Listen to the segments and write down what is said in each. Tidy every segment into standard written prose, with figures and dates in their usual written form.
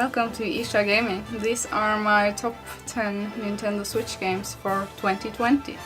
Welcome to Ircha Gaming. These are my top 10 Nintendo Switch games for 2020.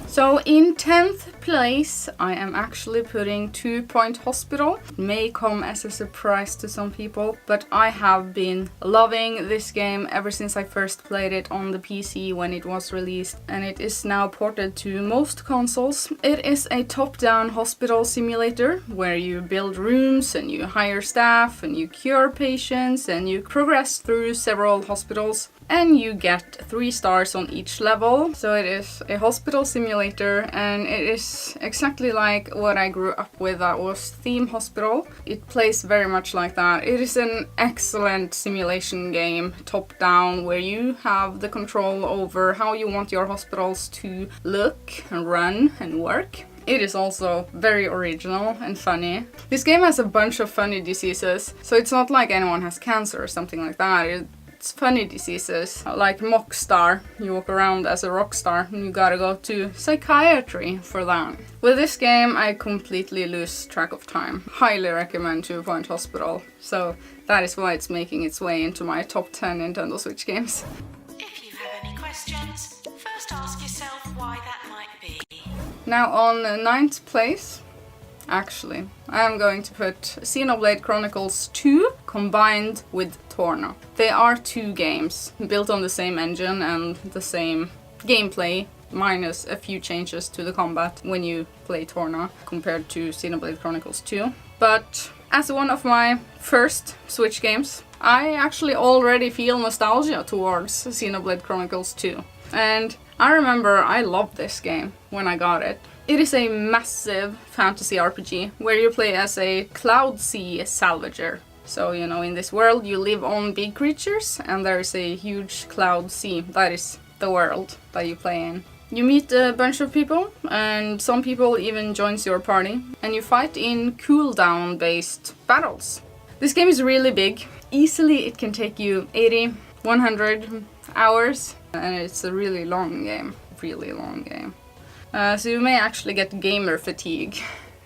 So in 10th place, I am actually putting 2 Point Hospital. It may come as a surprise to some people, but I have been loving this game ever since I first played it on the PC when it was released, and it is now ported to most consoles. It is a top-down hospital simulator where you build rooms and you hire staff and you cure patients and you progress through several hospitals. And you get 3 stars on each level. So it is a hospital simulator, and it is exactly like what I grew up with, that was Theme Hospital. It plays very much like that. It is an excellent simulation game, top down, where you have the control over how you want your hospitals to look and run and work. It is also very original and funny. This game has a bunch of funny diseases, so it's not like anyone has cancer or something like that. It's funny diseases, like mock star. You walk around as a rock star and you gotta go to psychiatry for that. With this game, I completely lose track of time. Highly recommend 2 Point Hospital. So that is why it's making its way into my top 10 Nintendo Switch games. If you have any questions, first ask yourself why that might be. Now on 9th place, actually, I am going to put Xenoblade Chronicles 2 combined with Torna. They are 2 games built on the same engine and the same gameplay, minus a few changes to the combat when you play Torna compared to Xenoblade Chronicles 2. But as one of my first Switch games, I actually already feel nostalgia towards Xenoblade Chronicles 2. And I remember I loved this game when I got it. It is a massive fantasy RPG where you play as a cloud sea salvager. So, you know, in this world you live on big creatures and there is a huge cloud sea. That is the world that you play in. You meet a bunch of people and some people even joins your party and you fight in cooldown based battles. This game is really big. Easily it can take you 80, 100 hours and it's a really long game. Really long game. So you may actually get gamer fatigue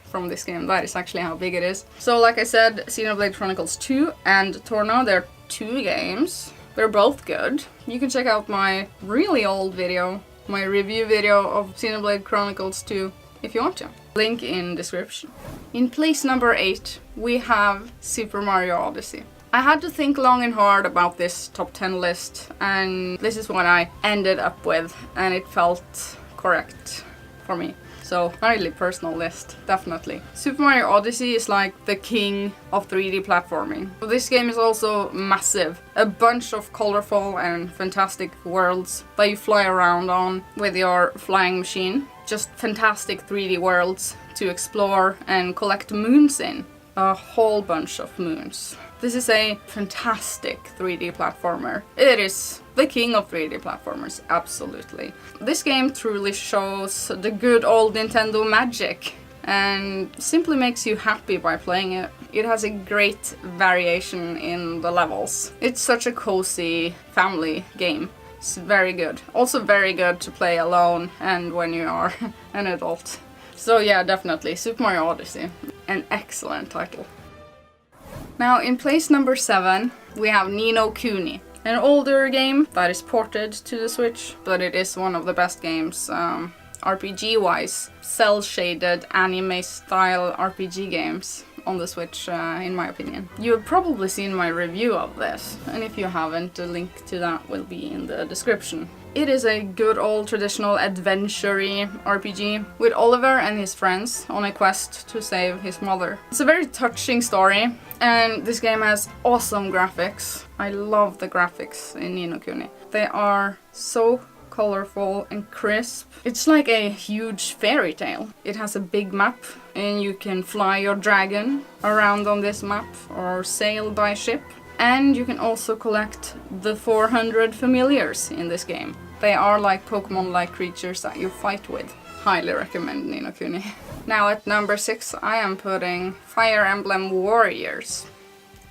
from this game. That is actually how big it is. So like I said, Xenoblade Chronicles 2 and Torna, they're 2 games. They're both good. You can check out my really old video, my review video of Xenoblade Chronicles 2 if you want to. Link in description. In place number 8, we have Super Mario Odyssey. I had to think long and hard about this top 10 list, and this is what I ended up with, and it felt correct for me. So, a really personal list, definitely. Super Mario Odyssey is like the king of 3D platforming. This game is also massive. A bunch of colorful and fantastic worlds that you fly around on with your flying machine. Just fantastic 3D worlds to explore and collect moons in. A whole bunch of moons. This is a fantastic 3D platformer. It is the king of 3D platformers, absolutely. This game truly shows the good old Nintendo magic and simply makes you happy by playing it. It has a great variation in the levels. It's such a cozy family game. It's very good. Also very good to play alone and when you are an adult. So yeah, definitely Super Mario Odyssey. An excellent title. Now in place number 7, we have Ni no Kuni. An older game that is ported to the Switch, but it is one of the best games RPG-wise. Cel-shaded anime-style RPG games on the Switch, in my opinion. You have probably seen my review of this, and if you haven't, the link to that will be in the description. It is a good old traditional adventure-y RPG with Oliver and his friends on a quest to save his mother. It's a very touching story, and this game has awesome graphics. I love the graphics in Ni no Kuni. They are so colorful and crisp. It's like a huge fairy tale. It has a big map and you can fly your dragon around on this map or sail by ship. And you can also collect the 400 familiars in this game. They are like Pokemon-like creatures that you fight with. Highly recommend Ni no Kuni. Now at number 6 I am putting Fire Emblem Warriors.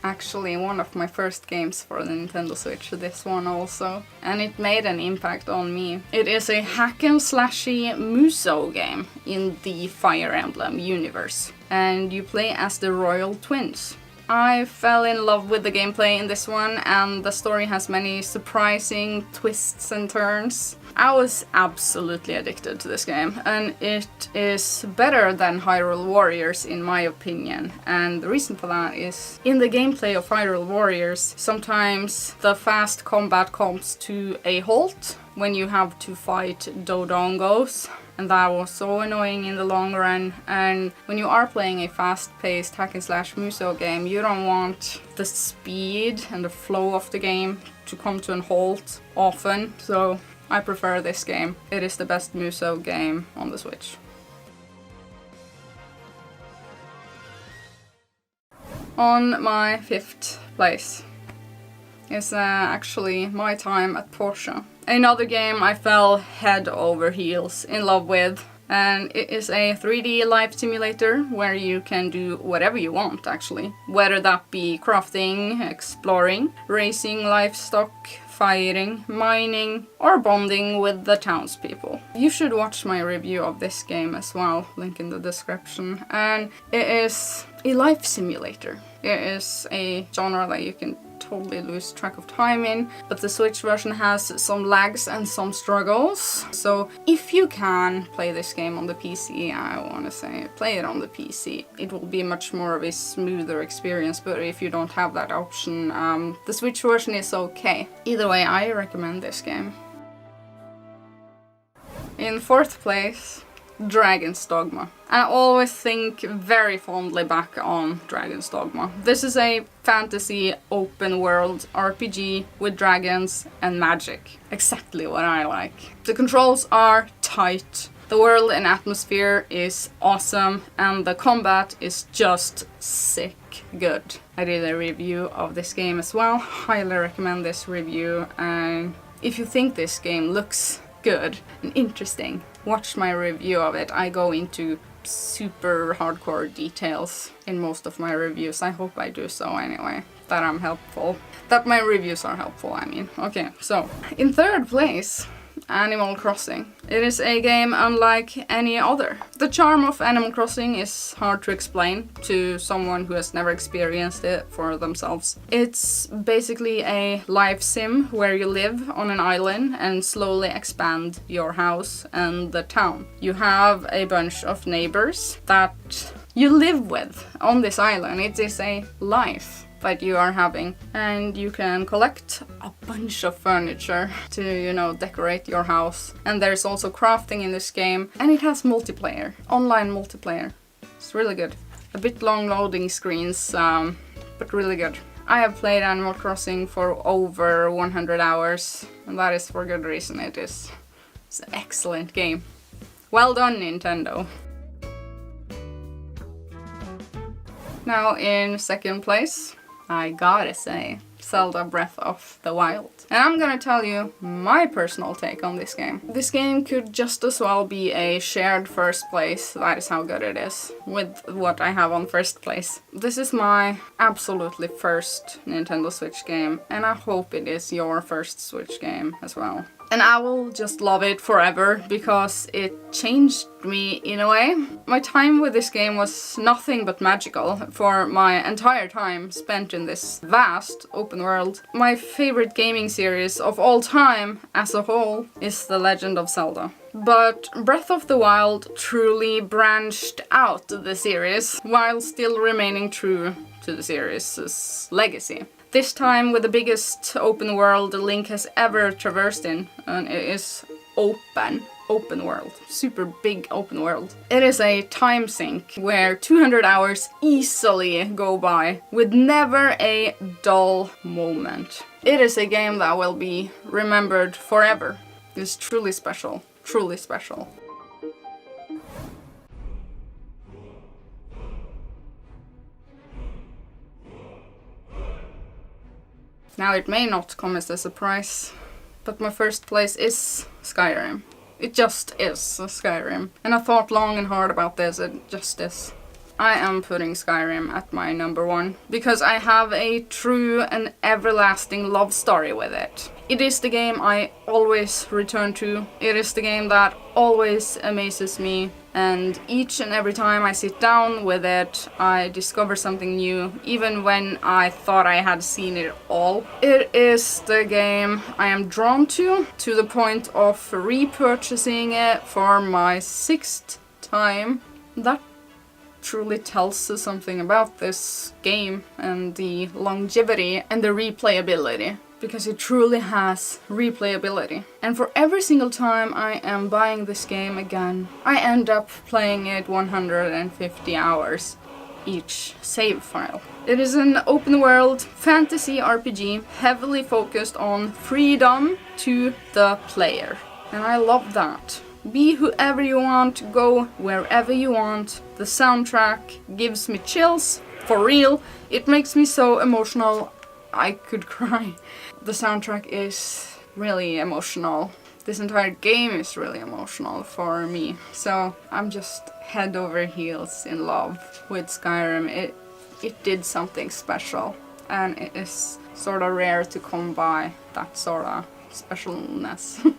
actually one of my first games for the Nintendo Switch, this one also, and it made an impact on me. It is a hack and slashy Musou game in the Fire Emblem universe, and you play as the Royal Twins. I fell in love with the gameplay in this one, and the story has many surprising twists and turns. I was absolutely addicted to this game, and it is better than Hyrule Warriors in my opinion. And the reason for that is, in the gameplay of Hyrule Warriors, sometimes the fast combat comes to a halt when you have to fight Dodongos. And that was so annoying in the long run. And when you are playing a fast-paced hack and slash Musou game, you don't want the speed and the flow of the game to come to a halt often. So I prefer this game. It is the best Musou game on the Switch. On my 5th place is actually my time at Porsche. Another game I fell head over heels in love with, and it is a 3D life simulator where you can do whatever you want actually. Whether that be crafting, exploring, racing livestock, fighting, mining, or bonding with the townspeople. You should watch my review of this game as well, link in the description. And it is a life simulator. It is a genre that you can totally lose track of time in, but the Switch version has some lags and some struggles. So if you can play this game on the PC, I want to say play it on the PC. It will be much more of a smoother experience, but if you don't have that option, the Switch version is okay. Either way, I recommend this game. In 4th place, Dragon's Dogma. I always think very fondly back on Dragon's Dogma. This is a fantasy open world RPG with dragons and magic. Exactly what I like. The controls are tight, the world and atmosphere is awesome, and the combat is just sick good. I did a review of this game as well. Highly recommend this review, and if you think this game looks good and interesting, watch my review of it. I go into super hardcore details in most of my reviews. I hope I do so anyway. That I'm helpful. That my reviews are helpful, I mean. Okay, so in 3rd place, Animal Crossing. It is a game unlike any other. The charm of Animal Crossing is hard to explain to someone who has never experienced it for themselves. It's basically a life sim where you live on an island and slowly expand your house and the town. You have a bunch of neighbors that you live with on this island. It is a life that you are having, and you can collect a bunch of furniture to, you know, decorate your house. And there's also crafting in this game, and it has multiplayer, online multiplayer. It's really good. A bit long loading screens, but really good. I have played Animal Crossing for over 100 hours, and that is for good reason. It's an excellent game. Well done, Nintendo. Now in 2nd place, I gotta say, Zelda Breath of the Wild. And I'm gonna tell you my personal take on this game. This game could just as well be a shared 1st place, that is how good it is, with what I have on 1st place. This is my absolutely first Nintendo Switch game, and I hope it is your first Switch game as well. And I will just love it forever because it changed me in a way. My time with this game was nothing but magical for my entire time spent in this vast open world. My favorite gaming series of all time as a whole is The Legend of Zelda. But Breath of the Wild truly branched out the series while still remaining true to the series' legacy. This time with the biggest open world Link has ever traversed in, and it is open world, super big open world. It is a time sink where 200 hours easily go by with never a dull moment. It is a game that will be remembered forever. It's truly special, truly special. Now it may not come as a surprise, but my 1st place is Skyrim. It just is Skyrim. And I thought long and hard about this, it just is. I am putting Skyrim at my number 1 because I have a true and everlasting love story with it. It is the game I always return to. It is the game that always amazes me, and each and every time I sit down with it, I discover something new, even when I thought I had seen it all. It is the game I am drawn to the point of repurchasing it for my 6th time. That truly tells us something about this game and the longevity and the replayability, because it truly has replayability. And for every single time I am buying this game again, I end up playing it 150 hours each save file. It is an open world fantasy RPG heavily focused on freedom to the player, and I love that. Be whoever you want, go wherever you want. The soundtrack gives me chills, for real. It makes me so emotional I could cry. The soundtrack is really emotional. This entire game is really emotional for me. So I'm just head over heels in love with Skyrim. It did something special, and it is sort of rare to come by that sort of specialness.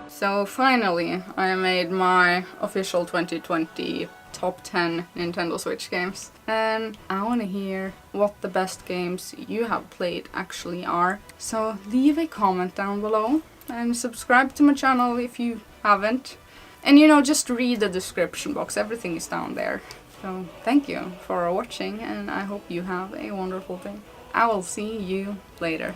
So finally, I made my official 2020 top 10 Nintendo Switch games. And I want to hear what the best games you have played actually are. So leave a comment down below and subscribe to my channel if you haven't. And you know, just read the description box, everything is down there. So thank you for watching, and I hope you have a wonderful day. I will see you later.